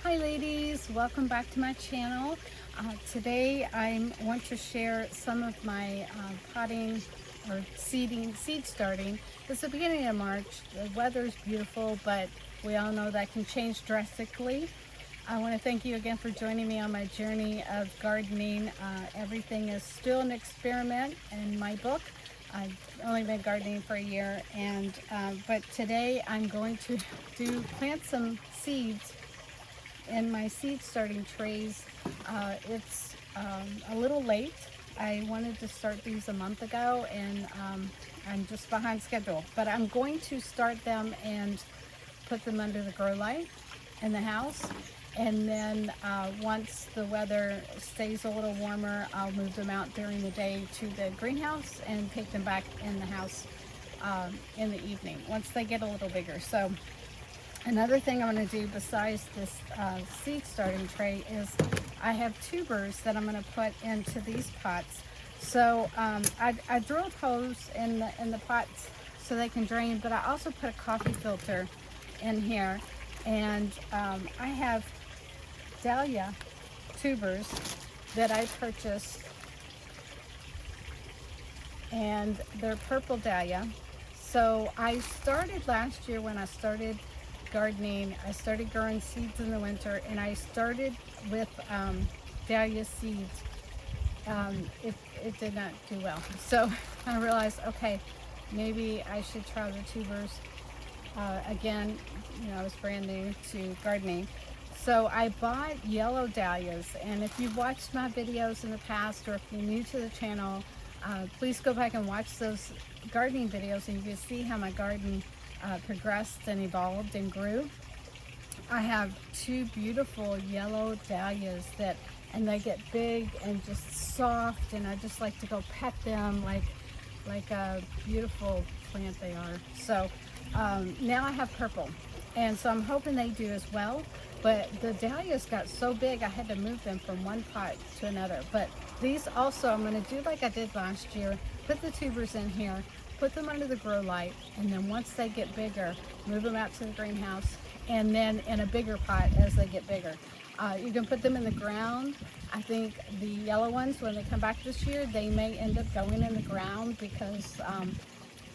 Hi ladies, welcome back to my channel. Today I want to share some of my potting or seed starting. It's the beginning of March. The weather's beautiful, but we all know that can change drastically. I want to thank you again for joining me on my journey of gardening. Everything is still an experiment in my book. I've only been gardening for a year, and but today I'm going to plant some seeds in my seed starting trays. It's a little late. I wanted to start these a month ago, and I'm just behind schedule, but I'm going to start them and put them under the grow light in the house, and then once the weather stays a little warmer, I'll move them out during the day to the greenhouse and take them back in the house in the evening once they get a little bigger. So another thing I'm going to do besides this seed starting tray is I have tubers that I'm going to put into these pots. So I drilled holes in the pots so they can drain, but I also put a coffee filter in here, and I have Dahlia Tubers that I purchased, and they're purple dahlia. So I started last year when I started gardening. I started growing seeds in the winter, and I started with dahlia seeds. It did not do well, so I realized, okay, maybe I should try the tubers again. You know, I was brand new to gardening, so I bought yellow dahlias. And if you've watched my videos in the past, or if you're new to the channel, please go back and watch those gardening videos, and you can see how my garden progressed and evolved and grew. I have two beautiful yellow dahlias and they get big and just soft, and I just like to go pet them like a beautiful plant they are. So now I have purple, and so I'm hoping they do as well. But the dahlias got so big I had to move them from one pot to another. But these also, I'm going to do like I did last year, put the tubers in here, put them under the grow light, and then once they get bigger, move them out to the greenhouse, and then in a bigger pot as they get bigger. You can put them in the ground. I think the yellow ones, when they come back this year, they may end up going in the ground because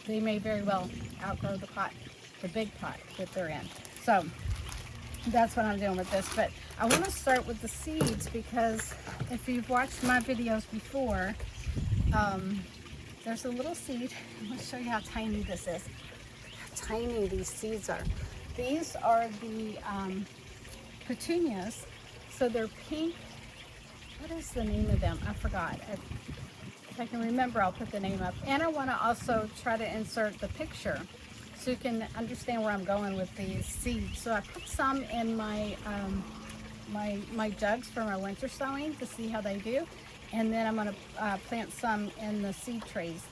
they may very well outgrow the pot, the big pot that they're in. So that's what I'm doing with this. But I want to start with the seeds, because if you've watched my videos before, there's a little seed. I'm going to show you how tiny this is. How tiny these seeds are. These are the petunias. So they're pink. What is the name of them? I forgot. If I can remember, I'll put the name up. And I want to also try to insert the picture so you can understand where I'm going with these seeds. So I put some in my my jugs for my winter sowing to see how they do. And then I'm going to plant some in the seed trays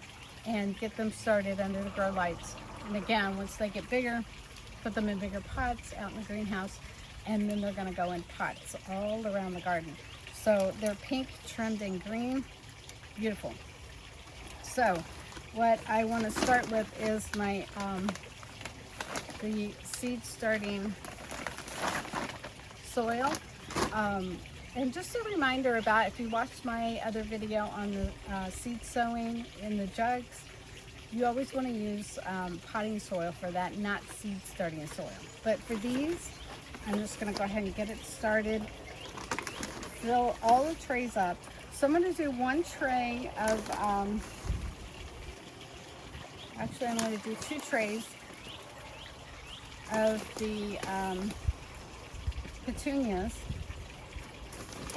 and get them started under the grow lights. And again, once they get bigger, put them in bigger pots out in the greenhouse, and then they're going to go in pots all around the garden. So they're pink trimmed in green. Beautiful. So what I want to start with is my the seed starting soil. And just a reminder about, if you watched my other video on the seed sowing in the jugs, you always want to use potting soil for that, not seed starting soil. But for these, I'm just going to go ahead and get it started. Fill all the trays up. So I'm going to do one tray of, actually I'm going to do 2 trays of the petunias,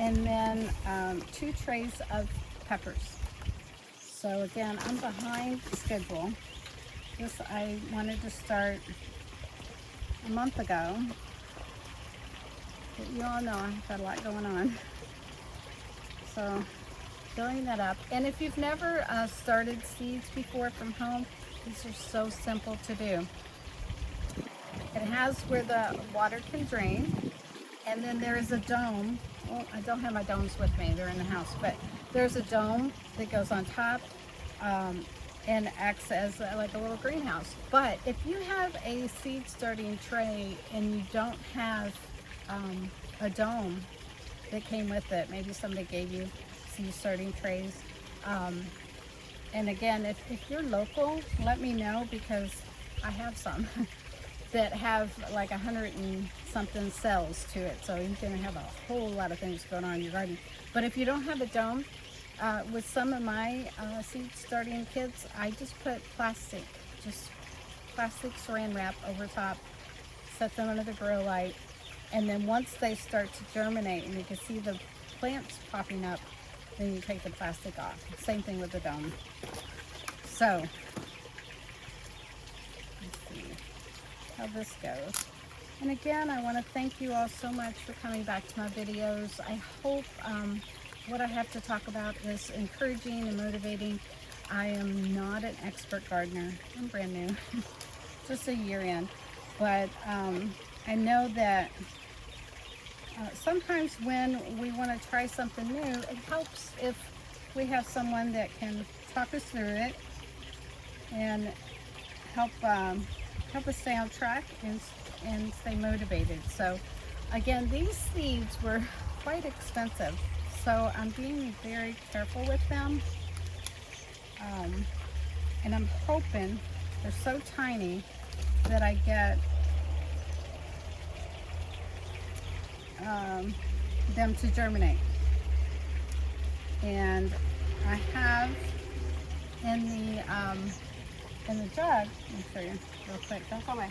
and then 2 trays of peppers. So again, I'm behind schedule. This I wanted to start a month ago, but you all know I've got a lot going on. So filling that up. And if you've never started seeds before from home, these are so simple to do. It has where the water can drain, and then there is a dome. Well, I don't have my domes with me, they're in the house, but there's a dome that goes on top and acts as like a little greenhouse. But if you have a seed starting tray and you don't have a dome that came with it. Maybe somebody gave you seed starting trays. And again, if you're local, let me know, because I have some that have like 100 and something cells to it. So you're gonna have a whole lot of things going on in your garden. But if you don't have a dome, with some of my seed starting kits, I just put plastic saran wrap over top, set them under the grow light, and then once they start to germinate and you can see the plants popping up, then you take the plastic off. Same thing with the dome. So, let's see how this goes. And again, I want to thank you all so much for coming back to my videos. I hope what I have to talk about is encouraging and motivating. I am not an expert gardener. I'm brand new, just a year in. But I know that sometimes when we want to try something new, it helps if we have someone that can talk us through it and help us stay on track and stay motivated. So again, these seeds were quite expensive, so I'm being very careful with them. And I'm hoping, they're so tiny, that I get them to germinate. And I have in the jug, let me show you real quick, don't go away.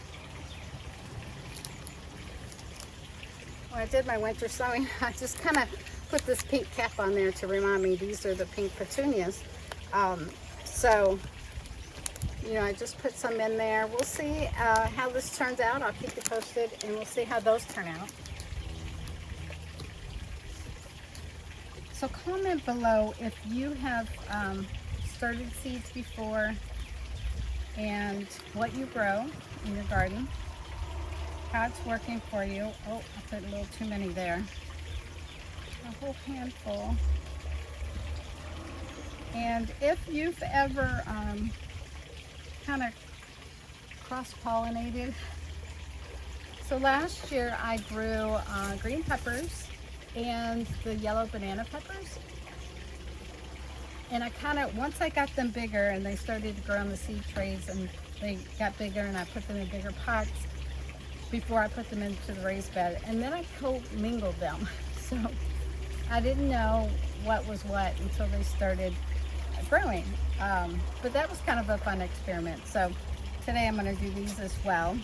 When I did my winter sowing, I just kind of put this pink cap on there to remind me these are the pink petunias. So, you know, I just put some in there. We'll see how this turns out. I'll keep you posted, and we'll see how those turn out. So comment below if you have started seeds before and what you grow in your garden, how it's working for you. Oh, I put a little too many there. A whole handful. And if you've ever kind of cross-pollinated. So last year I grew green peppers and the yellow banana peppers. And I kind of, once I got them bigger and they started to grow on the seed trays and they got bigger, and I put them in bigger pots before I put them into the raised bed. And then I co-mingled them. So I didn't know what was what until they started growing. But that was kind of a fun experiment. So today I'm going to do these as well.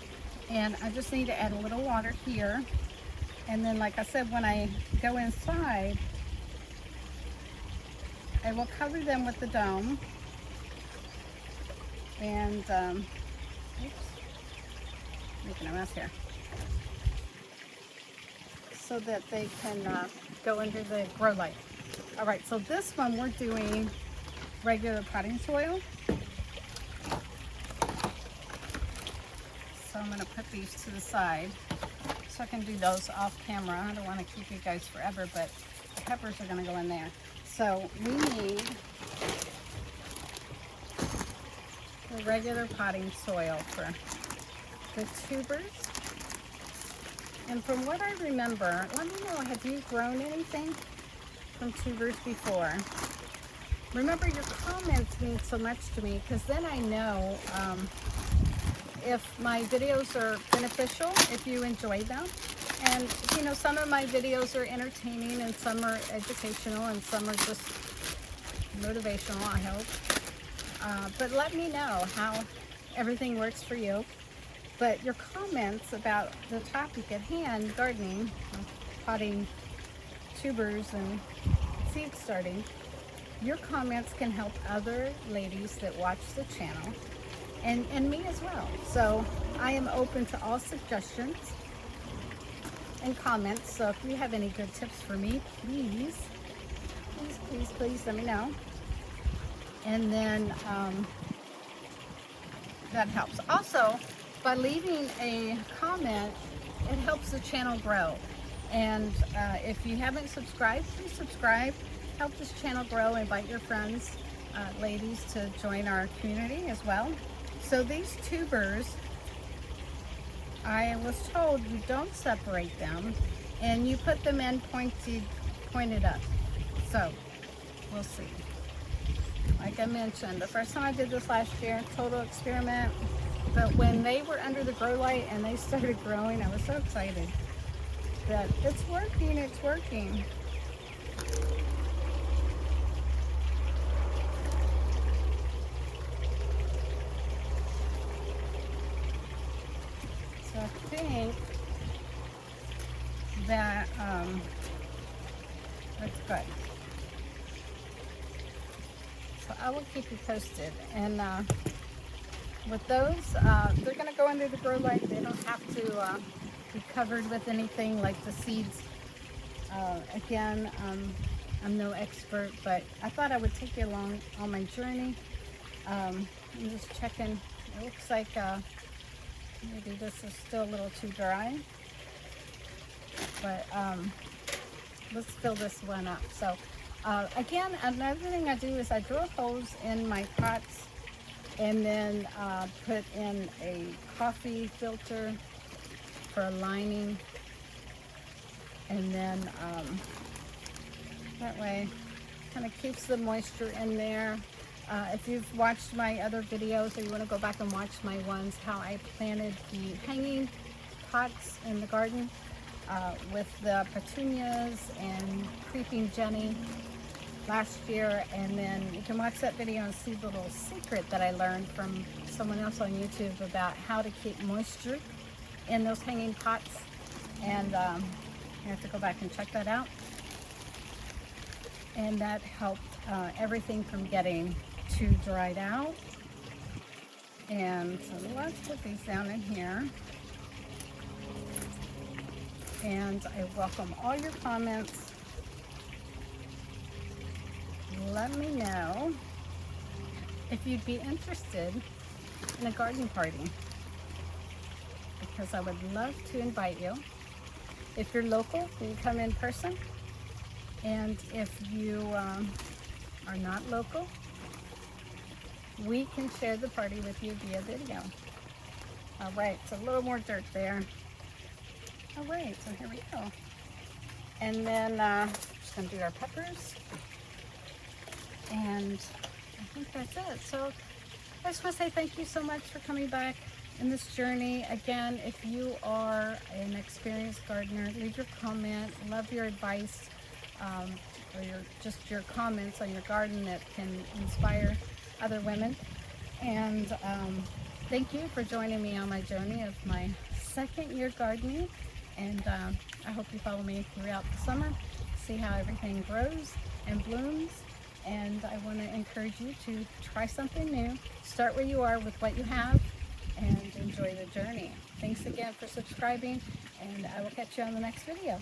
And I just need to add a little water here. And then, like I said, when I go inside, I will cover them with the dome. And, oops, making a mess here. So that they can go under the grow light. All right, so this one we're doing regular potting soil. So I'm gonna put these to the side so I can do those off camera. I don't want to keep you guys forever, but the peppers are gonna go in there. So we need the regular potting soil for the tubers. And from what I remember, let me know, have you grown anything from tubers before? Remember, your comments mean so much to me, because then I know if my videos are beneficial, if you enjoy them. And you know, some of my videos are entertaining and some are educational and some are just motivational, I hope. But let me know how everything works for you. But your comments about the topic at hand, gardening, potting tubers and seed starting, your comments can help other ladies that watch the channel and me as well. So I am open to all suggestions and comments. So if you have any good tips for me, please let me know. And then that helps. Also, by leaving a comment, it helps the channel grow. And if you haven't subscribed, please subscribe. Help this channel grow. Invite your friends, ladies, to join our community as well. So these tubers, I was told you don't separate them, and you put them in pointed up. So we'll see. Like I mentioned, the first time I did this last year, total experiment. But when they were under the grow light and they started growing, I was so excited that it's working, it's working. So I think that that's good. So I will keep you posted. And with those, they're going to go under the grow light. They don't have to be covered with anything like the seeds. Again, I'm no expert, but I thought I would take you along on my journey. I'm just checking. It looks like maybe this is still a little too dry, but let's fill this one up. So again, another thing I do is I drill holes in my pots and then put in a coffee filter for a lining, and then that way kind of keeps the moisture in there. If you've watched my other videos, or you want to go back and watch my ones, how I planted the hanging pots in the garden with the petunias and creeping Jenny last year, and then you can watch that video and see the little secret that I learned from someone else on YouTube about how to keep moisture in those hanging pots, and you have to go back and check that out. And that helped everything from getting too dried out. And so let's put these down in here. And I welcome all your comments. Let me know if you'd be interested in a garden party, because I would love to invite you. If you're local, you can come in person. And if you are not local, we can share the party with you via video. All right, so a little more dirt there. All right, so here we go. And then just gonna do our peppers. And I think that's it. So I just want to say thank you so much for coming back in this journey. Again, if you are an experienced gardener, leave your comment. Love your advice, or just your comments on your garden that can inspire other women. And thank you for joining me on my journey of my second year gardening. And I hope you follow me throughout the summer, see how everything grows and blooms. And I want to encourage you to try something new. Start where you are with what you have and enjoy the journey. Thanks again for subscribing, and I will catch you on the next video.